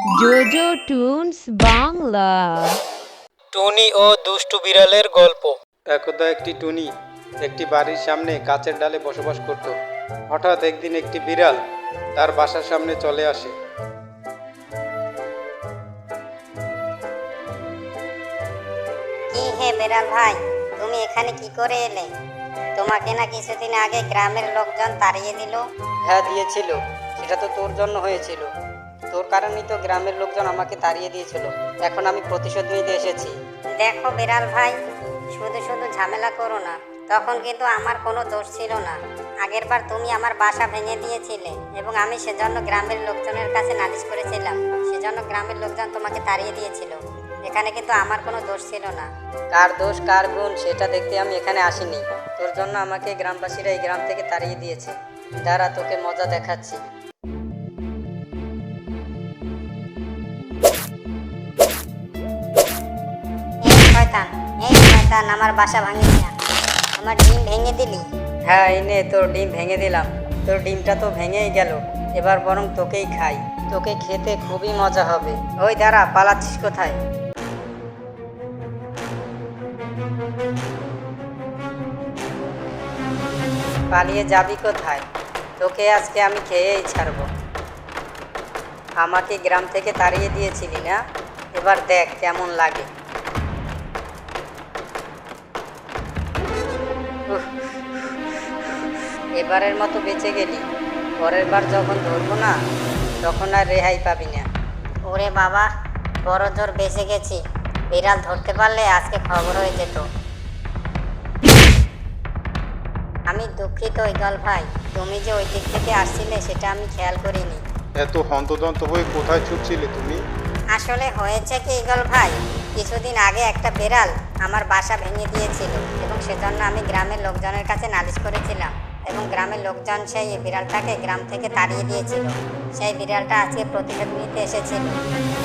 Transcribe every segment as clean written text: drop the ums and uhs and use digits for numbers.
JoJo toons Bangla. Tuni ও দুষ্টু বিড়ালের গল্প। একদা একটি টুনি একটি বাড়ির সামনে গাছের ডালে বসবাস করত। হঠাৎ একদিন একটি বিড়াল তার বাসার সামনে চলে আসে। কি হে বেড়াল ভাই, তুমি এখানে কি করে এলে? তোমাকে না কিছুদিন আগে গ্রামের লোকজন তাড়িয়ে দিল। হ্যাঁ দিয়েছিল, সেটা তো তোর জন্য হয়েছিল। তোর কারণেই তো গ্রামের লোকজন আমাকে তাড়িয়ে দিয়েছিল। এখন আমি প্রতিশোধ নিতে এসেছি। দেখো বেড়াল ভাই, শুধু শুধু ঝামেলা করো না। তখন কিন্তু আমার কোনো দোষ ছিল না। আগেরবার তুমি আমার বাসা ভেঙে দিয়েছিলে এবং আমি সেজন্য গ্রামের লোকজনের কাছে নালিশ করেছিলাম। সেজন্য গ্রামের লোকজন তোমাকে তাড়িয়ে দিয়েছিল। এখানে কিন্তু আমার কোনো দোষ ছিল না। কার দোষ কার গুণ সেটা দেখতে আমি এখানে আসিনি। তোর জন্য আমাকে গ্রামবাসীরা এই গ্রাম থেকে তাড়িয়ে দিয়েছে। দাঁড়া, তোকে মজা দেখাচ্ছি। এই শয়তান আমার বাসা ভাঙিস না। আমার ডিম ভেঙে দিলি। হ্যাঁ এই নে, তোর ডিম ভেঙে দিলাম। তোর ডিমটা তো ভেঙেই গেল, এবার বরং তোকেই খাই। তোকে খেতে খুবই মজা হবে। ওই দাঁড়া, পালাচ্ছিস কোথায়? পালিয়ে যাবি কোথায়? তোকে আজকে আমি খেয়েই ছাড়বো। আমাকে গ্রাম থেকে তাড়িয়ে দিয়েছিলি না? এবার দেখ কেমন লাগে। উফ, এবারের মতো বেঁচে গেলি। পরের বার যখন ধরবো না তখন আর রেহাই পাবি না। ওরে বাবা, বড় জোর বেঁচে গেছি। বিড়াল ধরতে পারলে আজকে খবর হয়ে যেত। আমি দুঃখিত ইগল ভাই, তুমি যে ওই দিক থেকে আসছিলে সেটা আমি খেয়াল করিনি। এত হন্তদন্ত হয়ে কোথায় ছুটছিলে তুমি? আসলে হয়েছে কি ইগল ভাই, কিছুদিন আগে একটা বিড়াল আমার বাসা ভেঙে দিয়েছিল এবং সেজন্য আমি গ্রামের লোকজনের কাছে নালিশ করেছিলাম এবং গ্রামের লোকজন সেই বিড়ালটাকে গ্রাম থেকে তাড়িয়ে দিয়েছিল। সেই বিড়ালটা আজকে প্রতিশোধ নিতে এসেছিল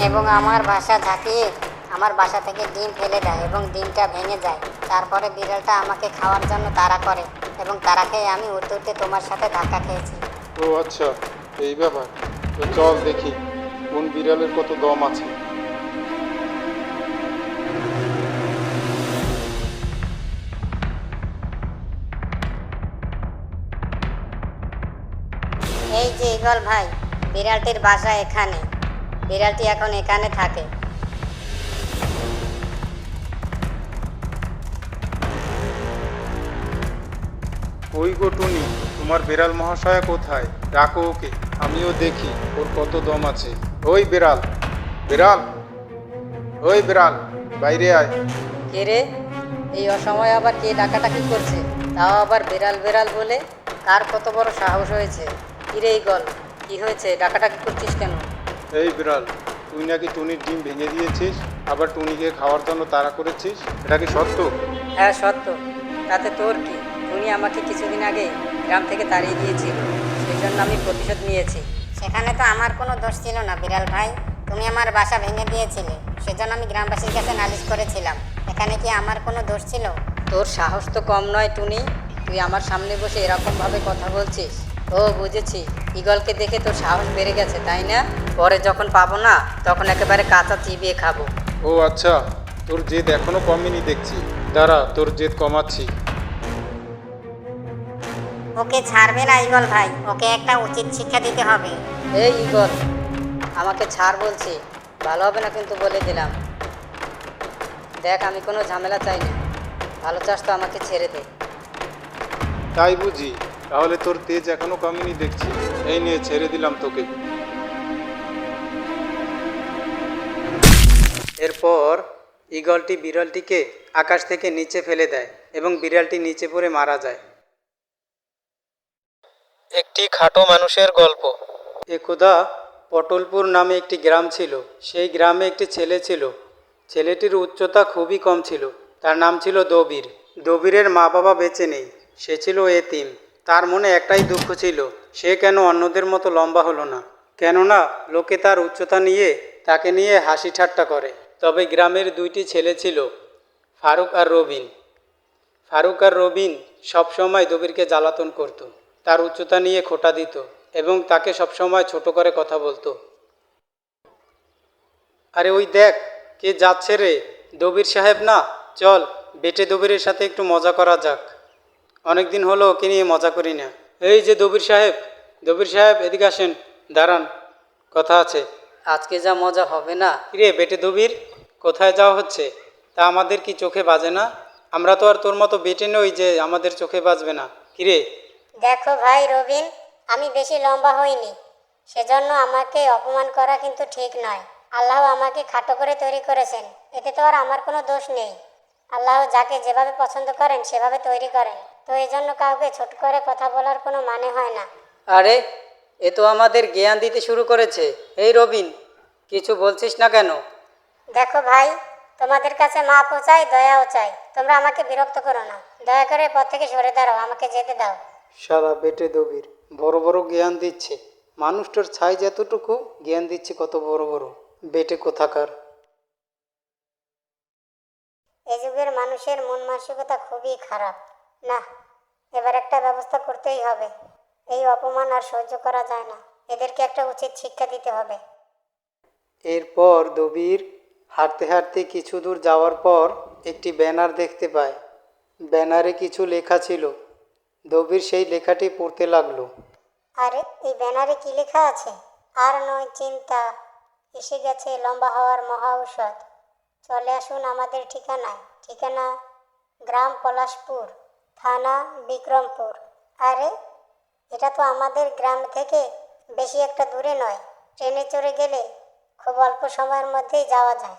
এবং আমার বাসা ঝাঁকিয়ে আমার বাসা থেকে ডিম ফেলে দেয় এবং ডিমটা ভেঙে যায়। তারপরে বিড়ালটা আমাকে খাওয়ার জন্য তাড়া করে এবং তাড়া খেয়ে আমি উঠতে উঠতে তোমার সাথে ধাক্কা খেয়েছি। ও আচ্ছা, এই ব্যাপার। তো চল দেখি কোন বিড়ালের কত দম আছে। এই যে ইগল ভাই, বিড়ালটির বাসা এখানে। বিড়ালটি এখন এখানে থাকে। ওই গো টুনি, তোমার বিড়াল মহাশয়া কোথায়? ডাকো ওকে, আমিও দেখি ওর কত দম আছে। ওই বিড়াল, বিড়াল, ওই বিড়াল, বাইরে আয়। কে রে? এই অসময়ে আবার কে ডাকাডাকি করছে, তাও আবার বেড়াল বেড়াল বলে? কার কত বড় সাহস হয়েছে? কিরে ইগল, কি হয়েছে? ডাকাডাকি করছিস কেন? এই বিড়াল, তুই নাকি টুনির ডিম ভেঙে দিয়েছিস, আবার টুনিকে খাওয়ার জন্য তাড়া করেছিস, এটা কি সত্য? হ্যাঁ সত্য। তাতে তোর কি? উনি আমাকে কিছুদিন আগে গ্রাম থেকে তাড়িয়ে দিয়েছিল, সেই জন্য আমি প্রতিশোধ নিয়েছি। সেখানে তো আমার কোনো দোষ ছিল না বিড়াল ভাই। তুমি আমার বাসা ভেঙে দিয়েছিলে, সেজন্য আমি গ্রামবাসীর কাছে নালিশ করেছিলাম। এখানে কি আমার কোনো দোষ ছিল? তোর সাহস তো কম নয় টুনি, তুই আমার সামনে বসে এরকমভাবে কথা বলছিস। ও বুঝেছি, ইগলকে দেখে তোর সাহস বেড়ে গেছে তাই না? পরে যখন পাবো না তখন একেবারে কাঁচা চিবিয়ে খাবো। ও আচ্ছা, তোর জেদ এখনো কমেনি দেখছি। দাঁড়া, তোর জেদ কমাচ্ছি। ওকে ছাড়বে না ইগল ভাই, ওকে একটা উচিত শিক্ষা দিতে হবে। এই ইগল, আমাকে ছাড় বলছি, ভালো হবে না কিন্তু বলে দিলাম। দেখ আমি কোনো ঝামেলা চাই না, ভালো চাস তো আমাকে ছেড়ে দে। তাই বুঝি? তাহলে তোর তেজ এখনো কমেনি দেখছি। এই নিয়ে ছেড়ে দিলাম তোকে। এরপর ঈগলটি বিড়ালটিকে আকাশ থেকে নিচে ফেলে দেয় এবং বিড়ালটি নিচে পড়ে মারা যায়। একটি খাটো মানুষের গল্প। একদা পটলপুর নামে একটি গ্রাম ছিল। সেই গ্রামে একটি ছেলে ছিল। ছেলেটির উচ্চতা খুবই কম ছিল। তার নাম ছিল দবির। দবিরের মা বাবা বেঁচে নেই, সে ছিল এতিম। তার মনে একটাই দুঃখ ছিল, সে কেন অন্যদের মতো লম্বা হলো না। কেননা লোকে তার উচ্চতা নিয়ে তাকে নিয়ে হাসি ঠাট্টা করে। তবে গ্রামের দুইটি ছেলে ছিল, ফারুক আর রবিন। ফারুক আর রবিন সবসময় দবিরকে জ্বালাতন করত, তার উচ্চতা নিয়ে খোঁটা দিত এবং তাকে সবসময় ছোট করে কথা বলতো। আরে ওই দেখ, কে যাচ্ছে রে? দবির সাহেব না? চল, বেটে দবিরের সাথে একটু মজা করা যাক। অনেক দিন হলো ওকে নিয়ে মজা করি না। এই যে দবির সাহেব, দবির সাহেব এদিকে আসেন, দাঁড়ান, কথা আছে। আজকে যা মজা হবে না। কিরে বেটে দবির, কোথায় যাওয়া হচ্ছে? তা আমাদের কি চোখে বাজে না? আমরা তো আর তোর মতো বেটে নই যে আমাদের চোখে বাজবে না। কিরে? দেখো ভাই রবিন, আমি বেশি লম্বা হইনি, সেজন্য আমাকে অপমান করা কিন্তু ঠিক নয়। আল্লাহ আমাকে খাটো করে তৈরি করেছেন, এতে তো আর আমার কোনো দোষ নেই। আল্লাহ যাকে যেভাবে পছন্দ করেন সেভাবে তৈরি করেন, তো এই জন্য কাউকে ছোট করে কথা বলার কোনো মানে হয় না। আরে, এ তো আমাদের জ্ঞান দিতে শুরু করেছে। এই রবিন, কিছু বলছিস না কেন? দেখো ভাই, তোমাদের কাছে মাপও চাই, দয়াও চাই। তোমরা আমাকে বিরক্ত করো না, দয়া করে পথ থেকে সরে দাঁড়াও, আমাকে যেতে দাও। সারা বেটে দবির বড় বড় জ্ঞান দিচ্ছে। মানুষটার ছাই যতটুকু, জ্ঞান দিচ্ছে কত বড় বড়। বেটে কোথাকার। এই যুগের মানুষের মন মানসিকতা খুবই খারাপ। না, এবার একটা ব্যবস্থা করতেই হবে। এই অপমান আর সহ্য করা যায় না, এদেরকে একটা উচিত শিক্ষা দিতে হবে। এরপর দবির হাঁটতে হাঁটতে কিছু দূর যাওয়ার পর একটি ব্যানার দেখতে পায়। ব্যানারে কিছু লেখা ছিল। দবির সেই লেখাটি পড়তে লাগলো। আরে, এই ব্যানারে কি লেখা আছে? আর নয় চিন্তা, এসে গেছে লম্বা হওয়ার মহা ঔষধ। চলে আসুন আমাদের ঠিকানায়। ঠিকানা গ্রাম পলাশপুর, থানা বিক্রমপুর। আরে, এটা তো আমাদের গ্রাম থেকে বেশি একটা দূরে নয়। ট্রেনে চড়ে গেলে খুব অল্প সময়ের মধ্যেই যাওয়া যায়।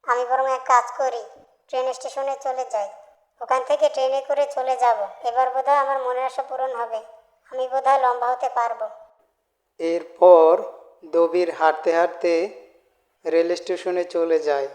আমি বরং এক কাজ করি, ট্রেন স্টেশনে চলে যাই, ওখান থেকে ট্রেনে করে চলে যাব। এবার বোধহয় আমার মনের আশা পূরণ হবে, আমি বোধহয় লম্বা হতে পারবো। এরপর দবির হাঁটতে হাঁটতে রেল স্টেশনে চলে যায়।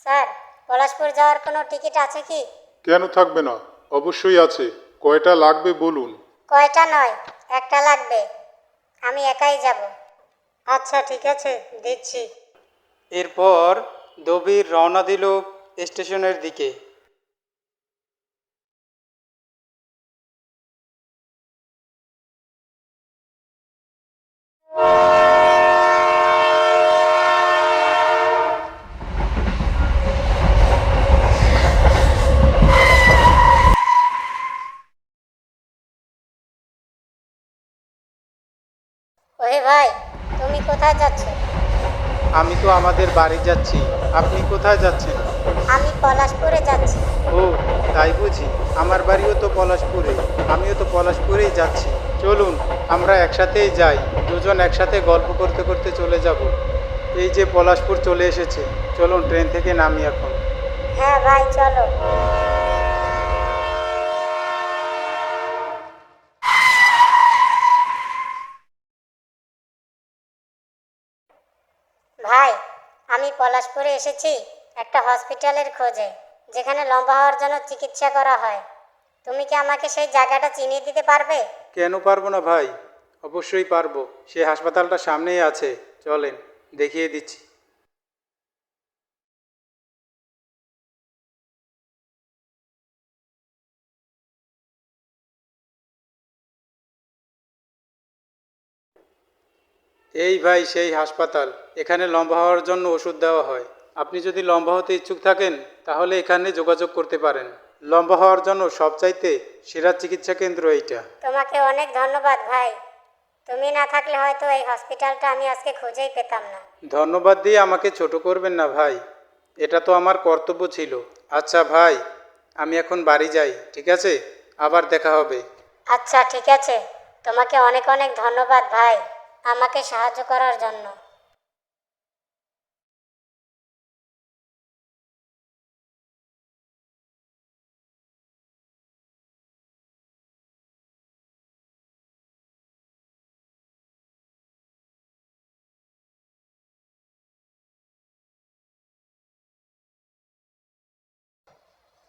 স্যার, পলাশপুর যাওয়ার কোনো টিকিট আছে কি? কেন থাকবে না? অবশ্যই আছে। কয়টা লাগবে বলুন। কয়টা নয়, একটা লাগবে। আমি একাই যাব। আচ্ছা ঠিক আছে, দিচ্ছি। এরপর দবির রওনা দিল স্টেশনের দিকে। ওহে ভাই, তুমি কোথায় যাচ্ছ? আমি তো আমাদের বাড়ি যাচ্ছি। আপনি কোথায় যাচ্ছেন? আমি পলাশপুরে যাচ্ছি। ও, তাই বুঝি। আমার বাড়িও তো পলাশপুরে, আমিও তো পলাশপুরেই যাচ্ছি। চলুন আমরা একসাথেই যাই, দুজন একসাথে গল্প করতে করতে চলে যাব। এই যে পলাশপুর চলে এসেছে, চলুন ট্রেন থেকে নামি এখন। হ্যাঁ ভাই, চলো। ভাই, আমি পলাশপুরে এসেছি একটা হসপিটালের খোঁজে, যেখানে লম্বা হওয়ার জন্য চিকিৎসা করা হয়। তুমি কি আমাকে সেই জায়গাটা চিনিয়ে দিতে পারবে? কেন পারবো না ভাই, অবশ্যই পারবো। সেই হাসপাতালটা সামনেই আছে, চলেন দেখিয়ে দিচ্ছি। এই ভাই সেই হাসপাতাল। এখানে লম্বা হওয়ার জন্য ওষুধ দেওয়া হয়। আপনি যদি লম্বা হতে ইচ্ছুক থাকেন তাহলে এখানে যোগাযোগ করতে পারেন। লম্বা হওয়ার জন্য সবচাইতে সেরা চিকিৎসা কেন্দ্র এইটা। তোমাকে অনেক ধন্যবাদ ভাই, তুমি না থাকলে হয়তো এই হসপিটালটা আমি আজকে খুঁজেই পেতাম না। ধন্যবাদ দিয়ে আমাকে ছোট করবেন না ভাই, এটা তো আমার কর্তব্য ছিল। আচ্ছা ভাই, আমি এখন বাড়ি যাই, ঠিক আছে? আবার দেখা হবে। আচ্ছা ঠিক আছে, তোমাকে অনেক অনেক ধন্যবাদ ভাই, আমাকে সাহায্য করার জন্য।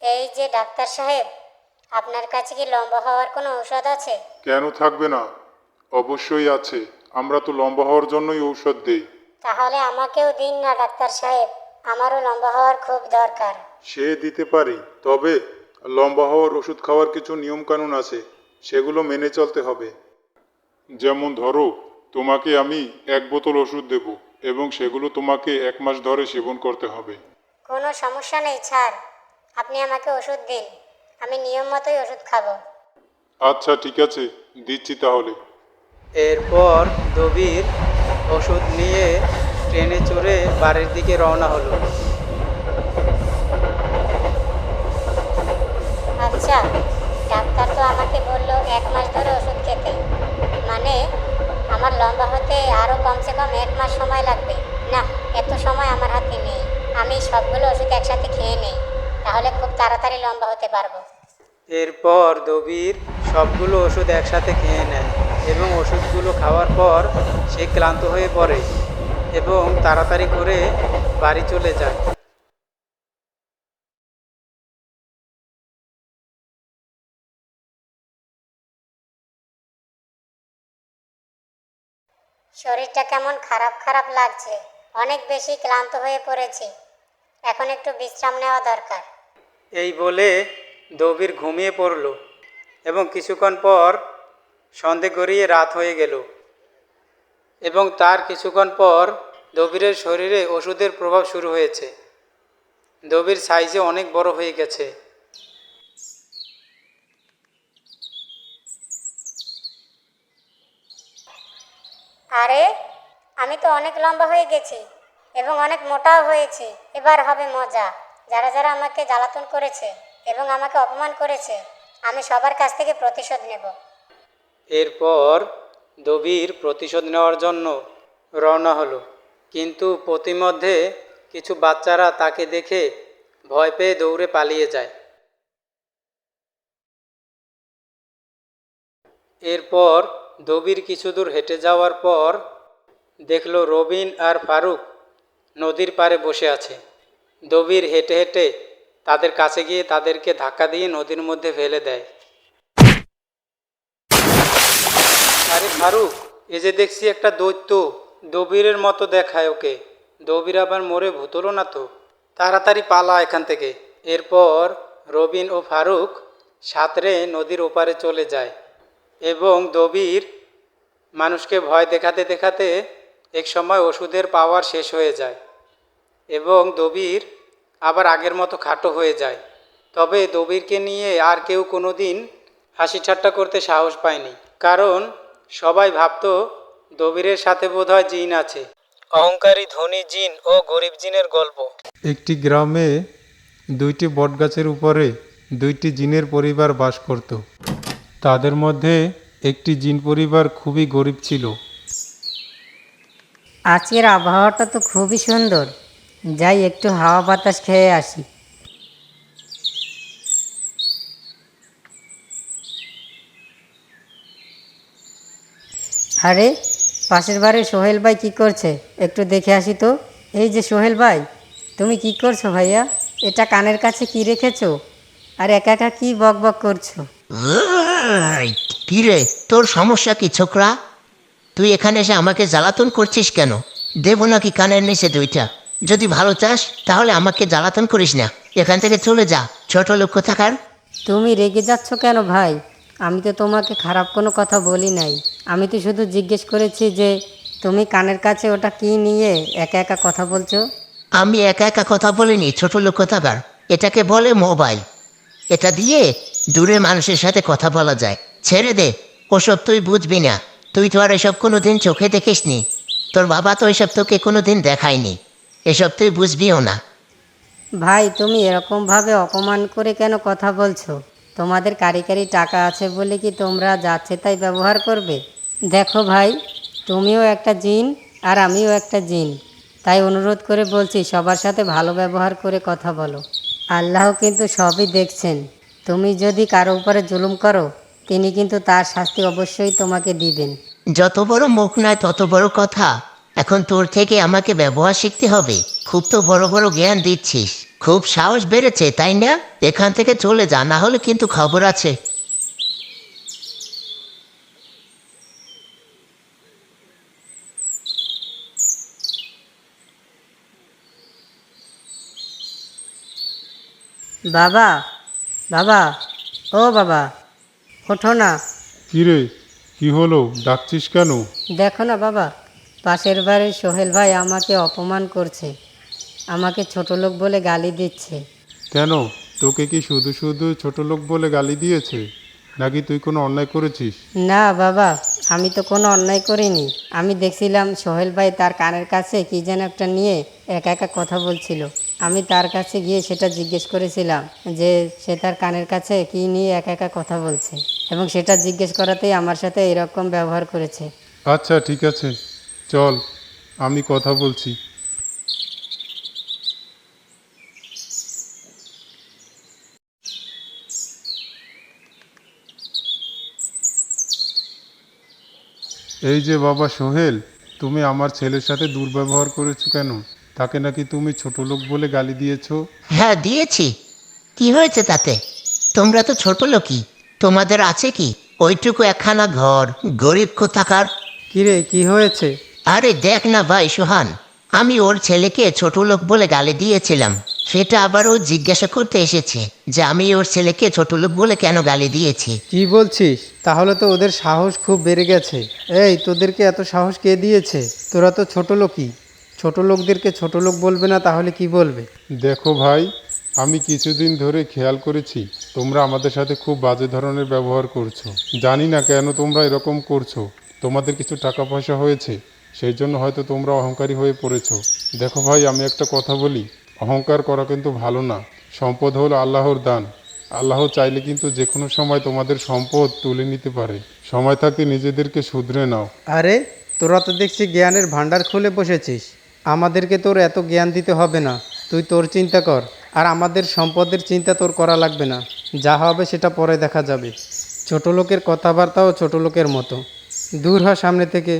এই যে ডাক্তার সাহেব, আপনার কাছে কি লম্বা হওয়ার কোনো ঔষধ আছে? কেন থাকবে না? অবশ্যই আছে। আমরা তো লম্বা হওয়ার জন্যই ঔষধ দেই। তাহলে আমাকেও দিন না ডাক্তার সাহেব, আমারও লম্বা হওয়ার খুব দরকার। সে দিতে পারি, তবে লম্বা হওয়ার ওষুধ খাওয়ার কিছু নিয়মকানুন আছে, সেগুলো মেনে চলতে হবে। যেমন ধরো, তোমাকে আমি 1 বোতল ওষুধ দেব এবং সেগুলো তোমাকে 1 মাস ধরে সেবন করতে হবে। কোনো সমস্যা নেই স্যার, আপনি আমাকে ওষুধ দিন, আমি নিয়ম মতোই ওষুধ খাবো। আচ্ছা ঠিক আছে, দিচ্ছি তাহলে। এরপর দবির ওষুধ নিয়ে ট্রেনে চড়ে বাড়ির দিকে রওনা হলো। আচ্ছা, ডাক্তার তো আমাকে বললো 1 মাস ধরে ওষুধ খেতে, মানে আমার লম্বা হতে আরও কমসে কম 1 মাস সময় লাগবে। না, এত সময় আমার হাতে নেই। আমি সবগুলো ওষুধ একসাথে খেয়ে নেই, তাহলে খুব তাড়াতাড়ি লম্বা হতে পারবো। এরপর দবির সবগুলো ওষুধ একসাথে খেয়ে নেয় এবং ওষুধগুলো খাওয়ার পর সে ক্লান্ত হয়ে পড়ে এবং তাড়াতাড়ি করে বাড়ি চলে যায়। শরীরটা কেমন খারাপ খারাপ লাগছে, অনেক বেশি ক্লান্ত হয়ে পড়েছি, এখন একটু বিশ্রাম নেওয়া দরকার। এই বলে দবির ঘুমিয়ে পড়ল এবং কিছুক্ষণ পর সন্ধে গড়িয়ে রাত হয়ে গেল এবং তার কিছুক্ষণ পর দবিরের শরীরে ওষুধের প্রভাব শুরু হয়েছে। দবির সাইজে অনেক বড় হয়ে গেছে। আরে, আমি তো অনেক লম্বা হয়ে গেছি এবং অনেক মোটাও হয়েছি। এবার হবে মজা। যারা যারা আমাকে জ্বালাতন করেছে এবং আমাকে অপমান করেছে, আমি সবার কাছ থেকে প্রতিশোধ নেব। এরপর দবির প্রতিশোধ নেওয়ার জন্য রওনা হলো, কিন্তু পথিমধ্যে কিছু বাচ্চারা তাকে দেখে ভয় পেয়ে দৌড়ে পালিয়ে যায়। এরপর দবির কিছু দূর হেঁটে যাওয়ার পর দেখল রবিন আর ফারুক নদীর পাড়ে বসে আছে। দবির হেঁটে হেঁটে তাদের কাছে গিয়ে তাদেরকে ধাক্কা দিয়ে নদীর মধ্যে ফেলে দেয়। আরে ফারুক, এ যে দেখছি একটা দৈত্য, দবিরের মতো দেখায় ওকে। দবির আবার মরে ভূত হলো না তো? তাড়াতাড়ি পালা এখান থেকে। এরপর রবিন ও ফারুক সাঁতরে নদীর ওপারে চলে যায় এবং দবির মানুষকে ভয় দেখাতে দেখাতে এক সময় ওষুধের পাওয়ার শেষ হয়ে যায় এবং দবির আবার আগের মতো খাটো হয়ে যায়। তবে দবিরকে নিয়ে আর কেউ কোনো দিন হাসি ঠাট্টা করতে সাহস পায়নি, কারণ সবাই ভাবতো দবিরের সাথে বোধহয় জিন আছে। অহংকারী ধনী জিন ও গরিব জিনের গল্প। একটি গ্রামে 2টি বটগাছের উপরে 2টি জিনের পরিবার বাস করত। তাদের মধ্যে একটি জিন পরিবার খুবই গরিব ছিল। আজকের আবহাওয়াটা তো খুবই সুন্দর, যাই একটু হাওয়া বাতাস খেয়ে আসি। আরে, পাশের বাড়ির সোহেল ভাই কি করছে একটু দেখে আসি তো। এই যে সোহেল ভাই, তুমি কি করছো ভাইয়া? এটা কানের কাছে কি রেখেছো আর একা একা কি বক বক করছো? কি রে, তোর সমস্যা কি ছোকরা? তুই এখানে এসে আমাকে জ্বালাতন করছিস কেন? দেবো নাকি কানের নিচে 2টা? যদি ভালো চাস তাহলে আমাকে জ্বালাতন করিস না, এখান থেকে চলে যা, ছোট লোক কোথাকার। তুমি রেগে যাচ্ছ কেন ভাই? আমি তো তোমাকে খারাপ কোনো কথা বলি নাই। আমি তো শুধু জিজ্ঞেস করেছি যে তুমি কানের কাছে ওটা কি নিয়ে একা একা কথা বলছো। আমি একা একা কথা বলিনি, ছোট লোক কোথাকার। এটাকে বলে মোবাইল। এটা দিয়ে দূরে মানুষের সাথে কথা বলা যায়। ছেড়ে দে, ওসব তুই বুঝবি না। তুই তো আর এসব কোনো দিন চোখে দেখিসনি, তোর বাবা তো এসব তোকে কোনো দিন দেখায়নি, এসব তুই বুঝবিও না। ভাই, তুমি এরকমভাবে অপমান করে কেন কথা বলছো? তোমাদের কারিকারি টাকা আছে বলে কি তোমরা যাচ্ছে তাই ব্যবহার করবে? দেখো ভাই, তুমিও একটা জিন আর আমিও একটা জিন, তাই অনুরোধ করে বলছি সবার সাথে ভালো ব্যবহার করে কথা বলো। আল্লাহ কিন্তু সবই দেখছেন। তুমি যদি কারো উপরে জুলুম করো, তিনি কিন্তু তার শাস্তি অবশ্যই তোমাকে দিবেন। যত বড় মুখ নয় তত বড় কথা। এখন তোর থেকে আমাকে ব্যবহার শিখতে হবে। খুব তো বড় বড় জ্ঞান দিচ্ছিস, খুব সাহস বেড়েছে তাই না? এখান থেকে চলে যা, না হলে কিন্তু খবর আছে। বাবা, বাবা, ও বাবা, ওঠো না। কিরে, কি হলো, ডাকছিস কেন? দেখো না বাবা, পাশের বাড়ির সোহেল ভাই আমাকে অপমান করছে, আমাকে ছোট লোক বলে গালি দিচ্ছে। কেন, তোকে কি শুধু শুধু ছোট লোক বলে গালি দিয়েছে, নাকি তুই কোনো অন্যায় করেছিস? না বাবা, আমি তো কোনো অন্যায় করিনি। আমি দেখছিলাম সোহেল ভাই তার কানের কাছে কি যেন একটা নিয়ে একা একা কথা বলছিল। আমি তার কাছে গিয়ে সেটা জিজ্ঞেস করেছিলাম যে সে তার কানের কাছে কি নিয়ে একা একা কথা বলছে, এবং সেটা জিজ্ঞেস করাতেই আমার সাথে এরকম ব্যবহার করেছে। আচ্ছা ঠিক আছে, চল, আমি কথা বলছি। এই যে বাবা সোহেল, তুমি আমার ছেলের সাথে দুর্ব্যবহার করেছো কেন? তাকে নাকি তুমি ছোট লোক বলে গালি দিয়েছো? হ্যাঁ দিয়েছি, কি হয়েছে তাতে? তোমরা তো ছোট লোকই, তোমাদের আছে কি ওইটুকু একখানা ঘর, গরিব কোথাকার। কিরে, কি হয়েছে? আরে দেখ না ভাই সোহান, আমি ওর ছেলেকে ছোট লোক বলে গালি দিয়েছিলাম, সেটা আবার ও জিজ্ঞাসা করতে এসেছে যে আমি ওর ছেলেকে ছোট লোক বলে কেন গালি দিয়েছি। কি বলছিস? তাহলে তো ওদের সাহস খুব বেড়ে গেছে। এই, তোদেরকে এত সাহস কে দিয়েছে? তোরা তো ছোট লোকই, ছোট লোকদেরকে ছোট লোক বলবে না তাহলে কি বলবে? দেখো ভাই, আমি কিছুদিন ধরে খেয়াল করেছি তোমরা আমাদের সাথে খুব বাজে ধরনের ব্যবহার করছো। জানি না কেন তোমরা এরকম করছো। তোমাদের কিছু টাকা পয়সা হয়েছে, সেই জন্য হয়তো তোমরা অহংকারী হয়ে পড়েছো। দেখো ভাই, আমি একটা কথা বলি, অহংকার করা কিন্তু ভালো না। সম্পদ হলো আল্লাহর দান। আল্লাহ চাইলে কিন্তু যে কোনো সময় তোমাদের সম্পদ তুলে নিতে পারে। সময় থাকতে নিজেদেরকে শুধরে নাও। আরে, তোরা তো দেখছি জ্ঞানের ভান্ডার খুলে বসেছিস। আমাদেরকে তোর এত জ্ঞান দিতে হবে না, তুই তোর চিন্তা কর। আর আমাদের সম্পদের চিন্তা তোর করা লাগবে না, যা হবে সেটা পরে দেখা যাবে। ছোট লোকের কথাবার্তাও ছোট লোকের মতো, দূর হ সামনে থেকে।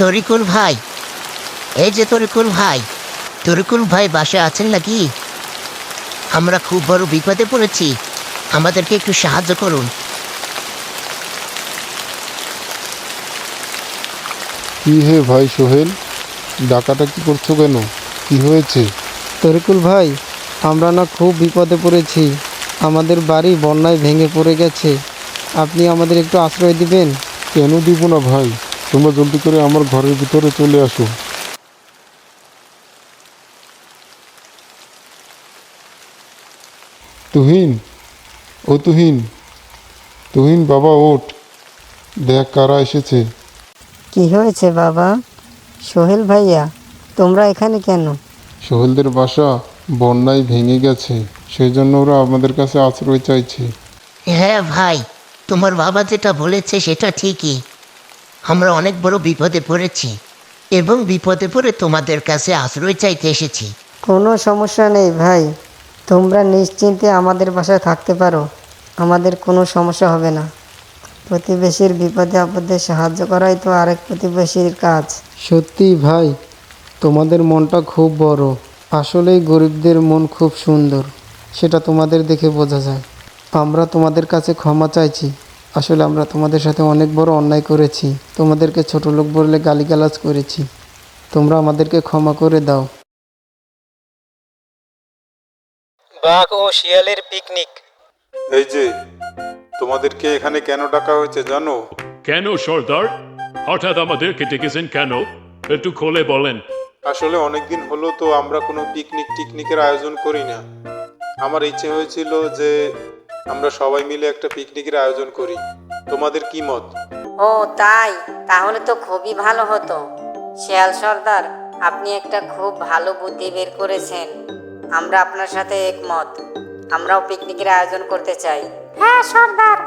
তরিকুল ভাই, এই যে তরিকুল ভাই, তরিকুল ভাই বাসায় আছেন নাকি? আমরা খুব বড় বিপদে পড়েছি, আমাদেরকে একটু সাহায্য করুন। কি হে ভাই সোহেল, ডাকাডাকি করছো কেন? কি হয়েছে? তরিকুল ভাই, আমরা না খুব বিপদে পড়েছি। আমাদের বাড়ি বন্যায় ভেঙে পড়ে গেছে, আপনি আমাদের একটু আশ্রয় দিবেন? কেন দিব না ভাই, তোমরা জলদি করে আমার ঘরের ভিতরে চলে আসো। তুহিন, ও তুহিন, তুহিন বাবা ওঠ, দেখ কারা এসেছে। কি হয়েছে বাবা? সোহেল ভাইয়া, তোমরা এখানে কেন? সোহেলদের বাসা বন্যায় ভেঙে গেছে, সেই জন্য ওরা আমাদের কাছে আশ্রয় চাইছে। হ্যাঁ ভাই, তোমার বাবা যেটা বলেছে সেটা ঠিকই, আমরা অনেক বড় বিপদে পড়েছি এবং বিপদে পড়ে তোমাদের কাছে আশ্রয় চাইতে এসেছি। কোনো সমস্যা নেই ভাই, তোমরা নিশ্চিন্তে আমাদের বাসায় থাকতে পারো, আমাদের কোনো সমস্যা হবে না। প্রতিবেশীর বিপদে আপদে সাহায্য করাই তো আরেক প্রতিবেশীর কাজ। সত্যি ভাই, তোমাদের মনটা খুব বড়। আসলেই গরিবদের মন খুব সুন্দর, সেটা তোমাদের দেখে বোঝা যায়। আমরা তোমাদের কাছে ক্ষমা চাইছি। আসলে আমরা তোমাদের সাথে অনেক বড় অন্যায় করেছি, তোমাদেরকে ছোট লোক বলে গালিগালাজ করেছি। তোমরা আমাদেরকে ক্ষমা করে দাও। বাঘ ও শিয়ালের পিকনিক। এই যে, তোমাদেরকে এখানে কেন ডাকা হয়েছে জানো? কেন সর্দার, হঠাৎ আমাদেরকে ডেকেছেন কেন? একটু খুলে বলেন। আসলে অনেকদিন হলো তো আমরা কোনো টিকনিকের আয়োজন করি না। আমার ইচ্ছে হয়েছিল যে আমরা সবাই মিলে একটা পিকনিকের আয়োজন করি। তোমাদের কি মত? ও তাই, তাহলে তো খুবই ভালো হতো। শিয়াল সর্দার, আপনি একটা খুব ভালো বুদ্ধি বের করেছেন। আমরা আপনার সাথে একমত, আমরাও পিকনিকের আয়োজন করতে চাই। হ্যাঁ সর্দার,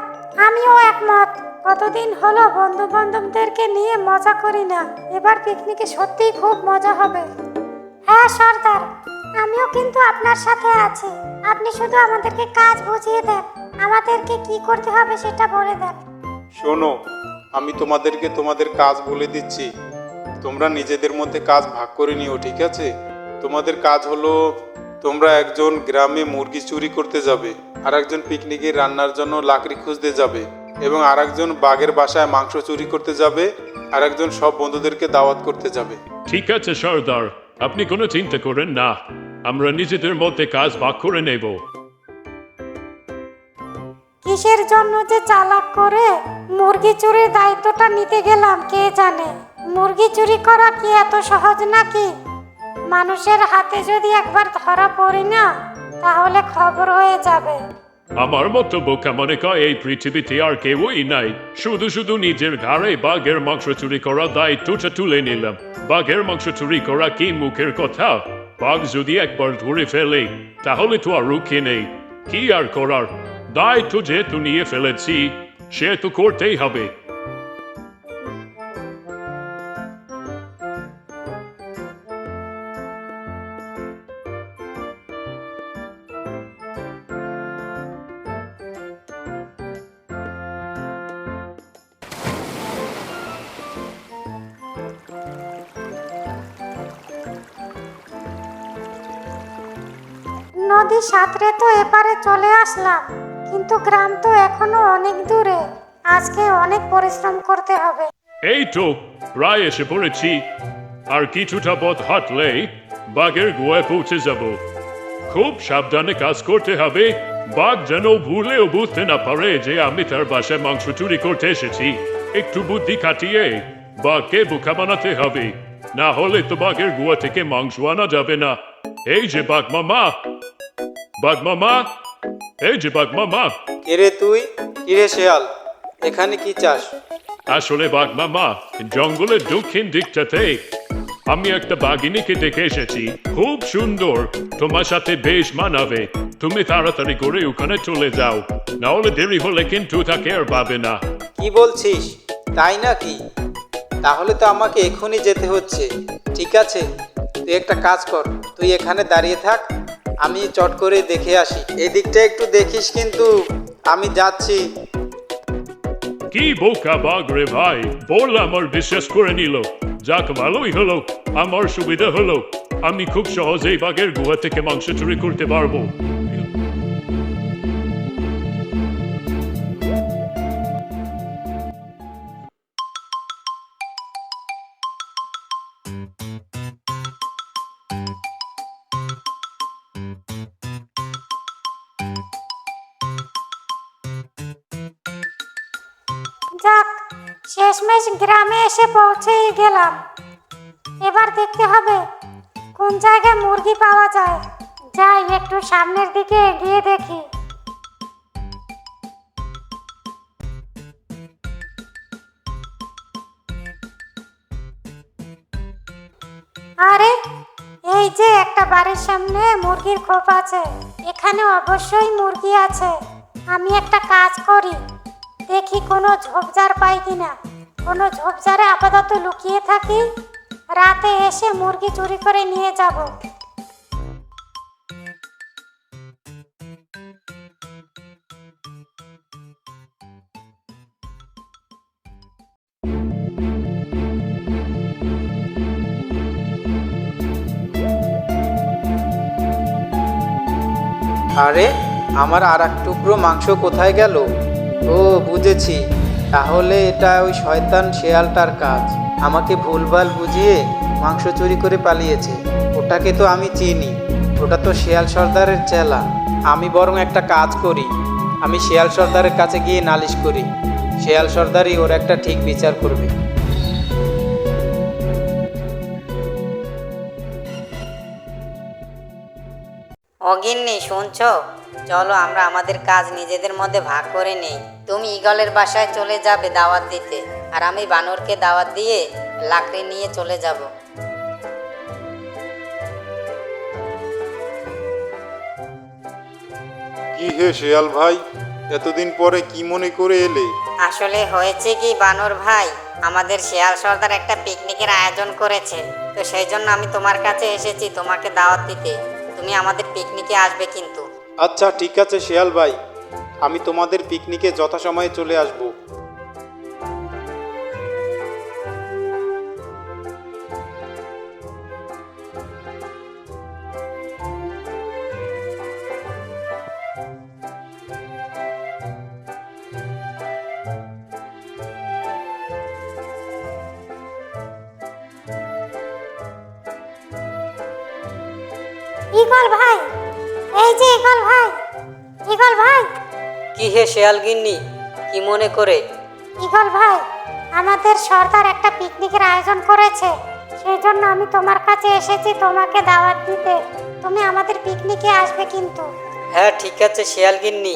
আমিও একমত। কতদিন হলো বন্ধু বান্ধবদেরকে নিয়ে মজা করি না। এবার পিকনিকে সত্যিই খুব মজা হবে। হ্যাঁ সর্দার, আমিও কিন্তু আপনার সাথে আছি। আপনি শুধু আমাদেরকে কাজ বুঝিয়ে দেন, আমাদেরকে কি করতে হবে সেটা বলে দেন। শোনো, আমি তোমাদেরকে তোমাদের কাজ বলে দিচ্ছি। তোমরা নিজেদের মধ্যে কাজ ভাগ করে নিও, ঠিক আছে? তোমাদের কাজ হলো, তোমরা একজন গ্রামে মুরগি চুরি করতে যাবে, আর একজন পিকনিকের রান্নার জন্য লাকড়ি খুঁজতে যাবে, এবং আর একজন বাঘের বাসায় মাংস চুরি করতে যাবে, আর একজন সব বন্ধুদেরকে দাওয়াত করতে যাবে। ঠিক আছে সর্দার, আপনি কোনো চিন্তা করেন না, আমরা নিজেদের মধ্যে কাজ ভাগ করে নেব। কিসের জন্য যে চালাক করে মুরগি চুরির দায়িত্বটা নিতে গেলাম কে জানে। মুরগি চুরি করা কি এত সহজ নাকি? মানুষের হাতে যদি একবার ধরা পড়ি না, তাহলে খবর হয়ে যাবে। আমার মতো বোকা মনে কয় এই পৃথিবীতে আর কেউই নাই। শুধু শুধু নিজের ঘাড়ে বাঘের মাংস চুরি করার দায়িত্বটা তুলে নিলাম। বাঘের মাংস চুরি করা কি মুখের কথা? বাঘ যদি একবার ধরে ফেলে তাহলে তো আর রুখে নেই। কি আর করার, দায়িত্ব যেহেতু নিয়ে ফেলেছি সে তো করতেই হবে। নদী সাঁতরে তো এপারে চলে আসলাম, কিন্তু গ্রাম তো এখনো অনেক দূরে। আজকে অনেক পরিশ্রম করতে হবে। এই তো প্রায় এসে পড়েছি, আর কিছুটা পথ হাঁটলেই বাঘের গুহায় পৌঁছে যাব। খুব সাবধানে কাজ করতে হবে, বাঘ যেন ভুলেও বুঝতে না পারে যে আমি তার বাসায় মাংস চুরি করতে এসেছি। একটু বুদ্ধি খাটিয়ে বাঘকে বোকা বানাতে হবে, না হলে তো বাঘের গুহা থেকে মাংস আনা যাবে না। এই যে বাঘ মামা, বাঘ মামা, এই যে বাঘ মামা। কিরে তুই? কিরে শেয়াল, এখানে কি চাস? আসলে বাঘ মামা, জঙ্গলের দক্ষিণ দিকটাতে আমি একটা বাঘিনীকে দেখে এসেছি, খুব সুন্দর, তোমার সাথে বেশ মানাবে। তুমি তাড়াতাড়ি করে ওখানে চলে যাও, না হলে দেরি হলে কিন্তু তাকে আর পাবে না। কি বলছিস? তাই নাকি? তাহলে তো আমাকে এখনই যেতে হচ্ছে। ঠিক আছে, তুই একটা কাজ কর, তুই এখানে দাঁড়িয়ে থাক, আমি চট করে দেখে আসি। এদিকটা একটু দেখিস কিন্তু, আমি যাচ্ছি। কি বোকা বাঘ রে ভাই, বললাম আর বিশ্বাস করে নিল। যাক ভালোই হলো, আমার সুবিধা হলো, আমি খুব সহজেই বাঘের গুহা থেকে মাংস চুরি করতে পারবো। যাক, শেষমেশ গ্রামে এসে পৌঁছেই গেলাম। এবার দেখতে হবে কোন জায়গায় মুরগি পাওয়া যায়। যাই একটু সামনের দিকে এগিয়ে দেখি। আরে, এই যে একটা বাড়ির সামনে মুরগির খোপ আছে, এখানে অবশ্যই মুরগি আছে। আমি একটা কাজ করি, দেখি কোনো ঝোপঝাড় পাই কিনা। কোনো ঝোপঝাড়ে আপাতত লুকিয়ে থাকি, রাতে এসে মুরগি চুরি করে নিয়ে যাব। আরে, আমার আর এক টুকরো মাংস কোথায় গেল? ও বুঝেছি, তাহলে এটা ওই শয়তান শেয়ালটার কাজ। আমাকে ভুলভাল বুঝিয়ে মাংস চুরি করে পালিয়েছে। ওটাকে তো আমি চিনি, ওটা তো শেয়াল সর্দারের চেলা। আমি বরং একটা কাজ করি, আমি শেয়াল সর্দারের কাছে গিয়ে নালিশ করি। শেয়াল সর্দারই ওর একটা ঠিক বিচার করবে। অগিন্নি শুনছো? চলো আমরা আমাদের কাজ নিজেদের মধ্যে ভাগ করে নেই। তুমি ঈগলের বাসায় চলে যাবে দাওয়াত দিতে, আর আমি বানরকে দাওয়াত দিয়ে লাকড়ি নিয়ে চলে যাব। কি হে শেয়াল ভাই, এতদিন পরে কি মনে করে এলে? আসলে হয়েছে কি বানর ভাই, আমাদের শিয়াল সর্দার একটা পিকনিকের আয়োজন করেছে, তো সেই জন্য আমি তোমার কাছে এসেছি তোমাকে দাওয়াত দিতে। তুমি আমাদের পিকনিকে আসবে কিন্তু। আচ্ছা ঠিক আছে শিয়াল ভাই, আমি তোমাদের পিকনিকে যথাসময়ে চলে আসব। ঈগল ভাই, এই যে ঈগল ভাই, ঈগল ভাই, কি হে শেয়াল গিন্নি, কি মনে করে? ঈগল ভাই, আমাদের সর্দার একটা পিকনিকের আয়োজন করেছে, সেই জন্য আমি তোমার কাছে এসেছি তোমাকে দাওয়াত দিতে। তুমি আমাদের পিকনিকে আসবে কিন্তু। হ্যাঁ ঠিক আছে শেয়াল গিন্নি,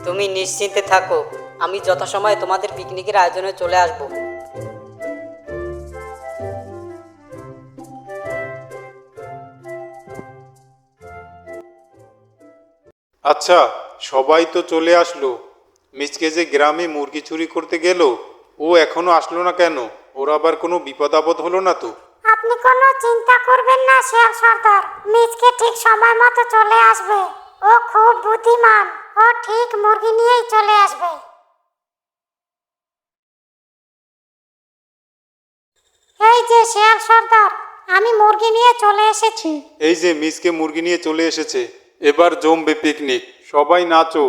তুমি নিশ্চিন্তে থাকো, আমি যথাসময়ে তোমাদের পিকনিকের আয়োজনে চলে আসব। আচ্ছা, সবাই তো চলে আসলো। মিচকে যে গ্রামে মুরগি চুরি করতে গেল, ও এখনো আসলো না কেন? ওর আবার কোনো বিপদ আপদ হলো না তো? আপনি কোনো চিন্তা করবেন না শিয়াল সর্দার, মিচকে ঠিক সময় মতো চলে আসবে। ও খুব বুদ্ধিমান, ও ঠিক মুরগি নিয়েই চলে আসবে। এই যে শিয়াল সর্দার, আমি মুরগি নিয়ে চলে এসেছি। এই যে মিচকে মুরগি নিয়ে চলে এসেছে, এবার জমবে পিকনিক, সবাই নাচো।